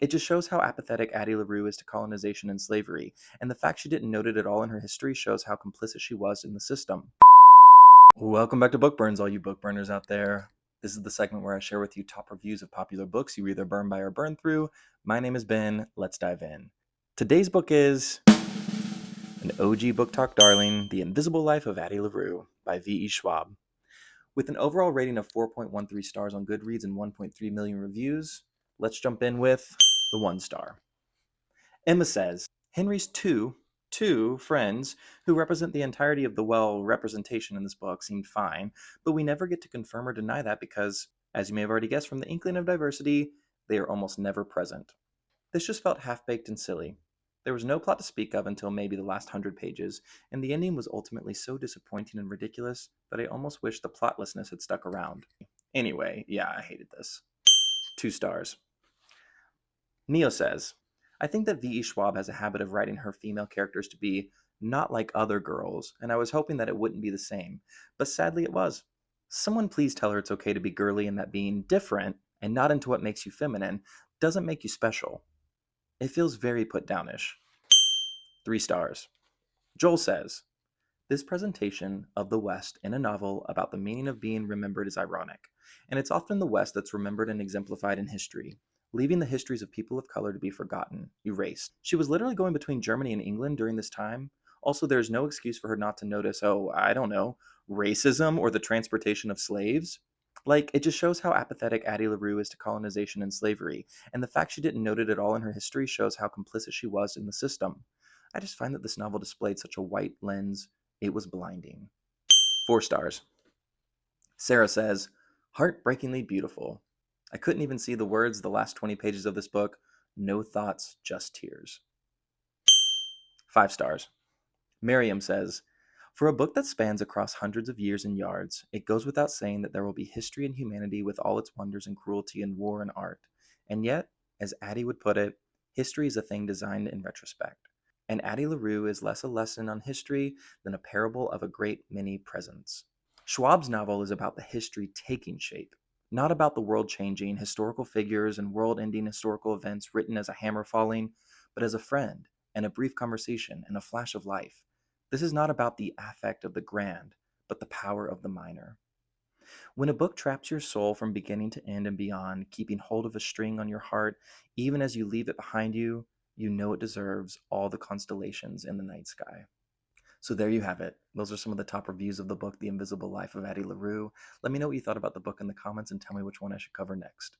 It just shows how apathetic Addie LaRue is to colonization and slavery, and the fact she didn't note it at all in her history shows how complicit she was in the system. Welcome back to Book Burns, all you book burners out there. This is the segment where I share with you top reviews of popular books you either burn by or burn through. My name is Ben. Let's dive in. Today's book is an OG book talk darling, The Invisible Life of Addie LaRue by V.E. Schwab. With an overall rating of 4.13 stars on Goodreads and 1.3 million reviews, let's jump in with the 1 star. Emma says, Henry's two friends who represent the entirety of the representation in this book seemed fine, but we never get to confirm or deny that because, as you may have already guessed from the inkling of diversity, they are almost never present. This just felt half-baked and silly. There was no plot to speak of until maybe the last 100 pages, and the ending was ultimately so disappointing and ridiculous that I almost wish the plotlessness had stuck around. Anyway, yeah, I hated this. 2 stars. Neo says, I think that V.E. Schwab has a habit of writing her female characters to be not like other girls, and I was hoping that it wouldn't be the same, but sadly it was. Someone please tell her it's okay to be girly and that being different, and not into what makes you feminine, doesn't make you special. It feels very put downish. 3 stars. Joel says, this presentation of the West in a novel about the meaning of being remembered is ironic, and it's often the West that's remembered and exemplified in history, leaving the histories of people of color to be forgotten, erased. She was literally going between Germany and England during this time. Also, there's no excuse for her not to notice, oh, I don't know, racism or the transportation of slaves. Like, it just shows how apathetic Addie LaRue is to colonization and slavery, and the fact she didn't note it at all in her history shows how complicit she was in the system. I just find that this novel displayed such a white lens, it was blinding. 4 stars. Sarah says, heartbreakingly beautiful. I couldn't even see the words the last 20 pages of this book. No thoughts, just tears. 5 stars. Miriam says, for a book that spans across hundreds of years and yards, it goes without saying that there will be history and humanity with all its wonders and cruelty and war and art. And yet, as Addie would put it, history is a thing designed in retrospect. And Addie LaRue is less a lesson on history than a parable of a great many presents. Schwab's novel is about the history taking shape, not about the world changing historical figures and world ending historical events written as a hammer falling, but as a friend and a brief conversation and a flash of life. This is not about the affect of the grand, but the power of the minor. When a book traps your soul from beginning to end and beyond, keeping hold of a string on your heart, even as you leave it behind you, you know it deserves all the constellations in the night sky. So there you have it. Those are some of the top reviews of the book, The Invisible Life of Addie LaRue. Let me know what you thought about the book in the comments and tell me which one I should cover next.